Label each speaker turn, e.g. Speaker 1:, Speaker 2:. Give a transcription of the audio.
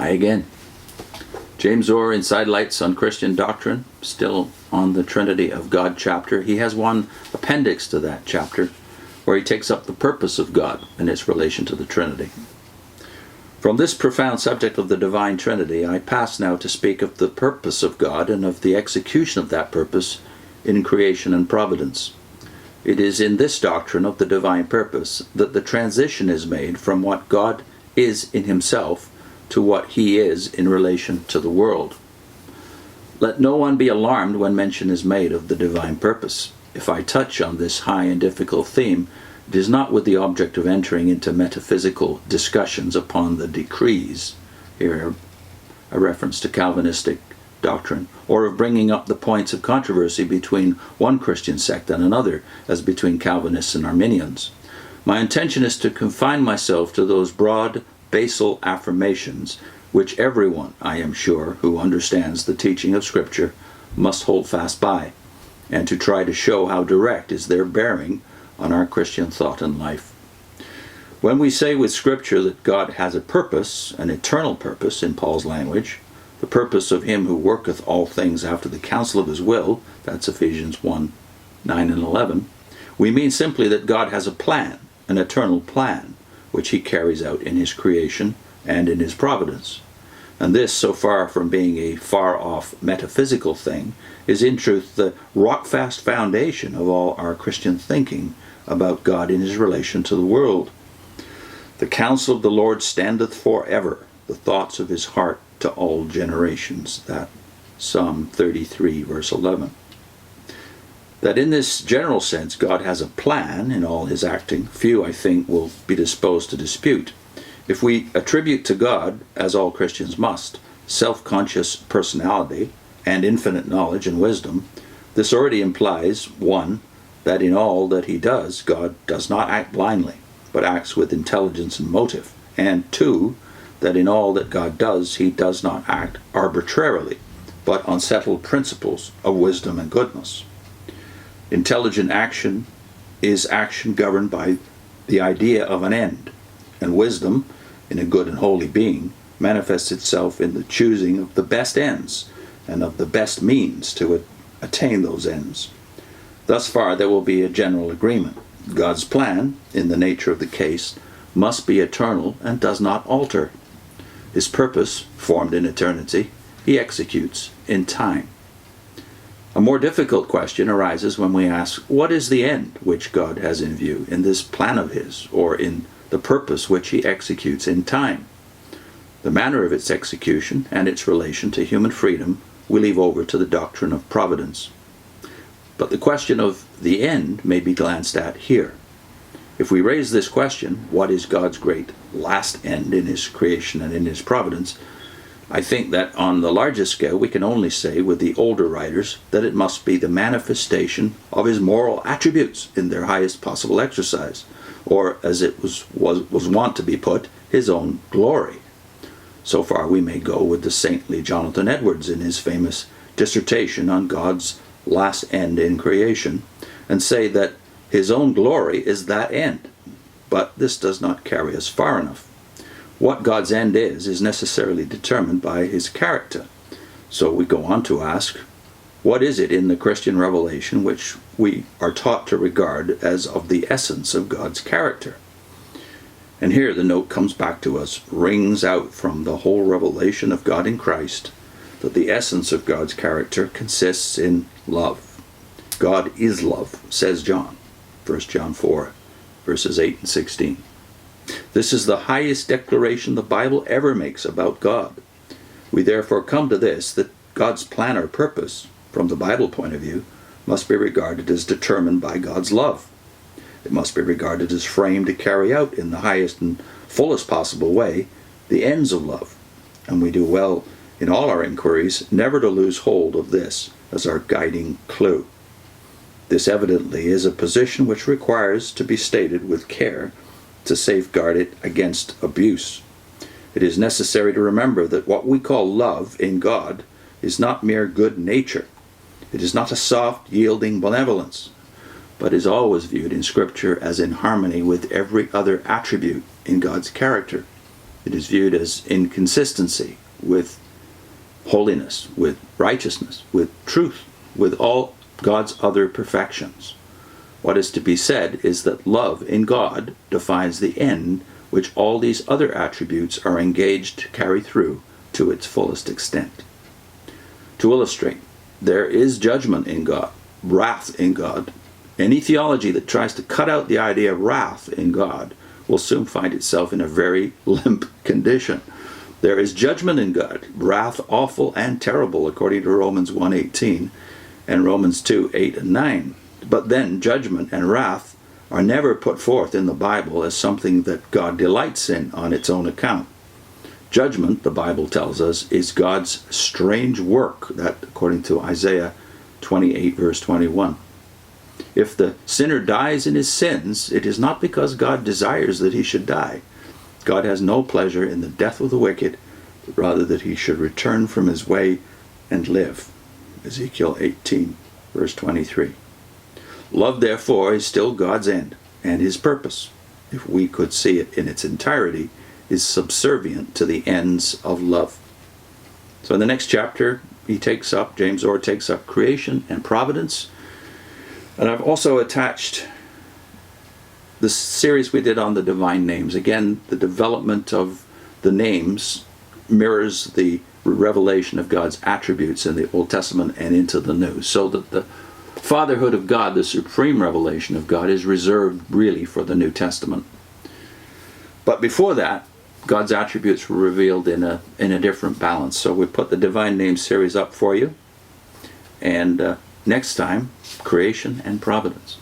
Speaker 1: Hi again. James Orr in Sidelights on Christian Doctrine, still on the Trinity of God chapter. He has one appendix to that chapter where he takes up the purpose of God and its relation to the Trinity. From this profound subject of the divine Trinity, I pass now to speak of the purpose of God and of the execution of that purpose in creation and providence. It is in this doctrine of the divine purpose that the transition is made from what God is in himself to what he is in relation to the world. Let no one be alarmed when mention is made of the divine purpose. If I touch on this high and difficult theme, it is not with the object of entering into metaphysical discussions upon the decrees, here a reference to Calvinistic doctrine, or of bringing up the points of controversy between one Christian sect and another, as between Calvinists and Arminians. My intention is to confine myself to those broad, basal affirmations which everyone, I am sure, who understands the teaching of Scripture must hold fast by, and to try to show how direct is their bearing on our Christian thought and life. When we say with Scripture that God has a purpose, an eternal purpose in Paul's language, the purpose of him who worketh all things after the counsel of his will, that's Ephesians 1, 9 and 11, we mean simply that God has a plan, an eternal plan, which he carries out in his creation and in his providence. And this, so far from being a far-off metaphysical thing, is in truth the rock-fast foundation of all our Christian thinking about God in his relation to the world. The counsel of the Lord standeth forever, the thoughts of his heart to all generations. That Psalm 33, verse 11. That in this general sense God has a plan in all his acting, few, I think, will be disposed to dispute. If we attribute to God, as all Christians must, self-conscious personality and infinite knowledge and wisdom, this already implies, 1, that in all that he does, God does not act blindly, but acts with intelligence and motive, and 2, that in all that God does, he does not act arbitrarily, but on settled principles of wisdom and goodness. Intelligent action is action governed by the idea of an end, and wisdom, in a good and holy being, manifests itself in the choosing of the best ends and of the best means to attain those ends. Thus far there will be a general agreement. God's plan, in the nature of the case, must be eternal and does not alter. His purpose, formed in eternity, he executes in time. A more difficult question arises when we ask, what is the end which God has in view in this plan of his, or in the purpose which he executes in time? The manner of its execution and its relation to human freedom we leave over to the doctrine of providence. But the question of the end may be glanced at here. If we raise this question, what is God's great last end in his creation and in his providence, I think that on the largest scale we can only say with the older writers that it must be the manifestation of his moral attributes in their highest possible exercise, or as it was wont to be put, his own glory. So far we may go with the saintly Jonathan Edwards in his famous dissertation on God's last end in creation, and say that his own glory is that end. But this does not carry us far enough. What God's end is necessarily determined by his character. So we go on to ask, what is it in the Christian revelation which we are taught to regard as of the essence of God's character? And here the note comes back to us, rings out from the whole revelation of God in Christ, that the essence of God's character consists in love. God is love, says John, 1 John 4, verses 8 and 16. This is the highest declaration the Bible ever makes about God. We therefore come to this, that God's plan or purpose, from the Bible point of view, must be regarded as determined by God's love. It must be regarded as framed to carry out in the highest and fullest possible way the ends of love. And we do well in all our inquiries never to lose hold of this as our guiding clue. This evidently is a position which requires to be stated with care to safeguard it against abuse. It is necessary to remember that what we call love in God is not mere good nature. It is not a soft, yielding benevolence, but is always viewed in Scripture as in harmony with every other attribute in God's character. It is viewed as inconsistency with holiness, with righteousness, with truth, with all God's other perfections. What is to be said is that love in God defines the end which all these other attributes are engaged to carry through to its fullest extent. To illustrate, there is judgment in God, wrath in God. Any theology that tries to cut out the idea of wrath in God will soon find itself in a very limp condition. There is judgment in God, wrath awful and terrible, according to Romans 1:18 and Romans 2:8 and 9. But then judgment and wrath are never put forth in the Bible as something that God delights in on its own account. Judgment, the Bible tells us, is God's strange work, that according to Isaiah 28 verse 21. If the sinner dies in his sins, it is not because God desires that he should die. God has no pleasure in the death of the wicked, but rather that he should return from his way and live. Ezekiel 18 verse 23. Love, therefore, is still God's end, and his purpose, if we could see it in its entirety, is subservient to the ends of love. So in the next chapter, James Orr takes up creation and providence. And I've also attached the series we did on the divine names. Again, the development of the names mirrors the revelation of God's attributes in the Old Testament and into the New. So that the fatherhood of God, the supreme revelation of God, is reserved really for the New Testament. But before that, God's attributes were revealed in a different balance. So we put the Divine Names series up for you. And next time, creation and providence.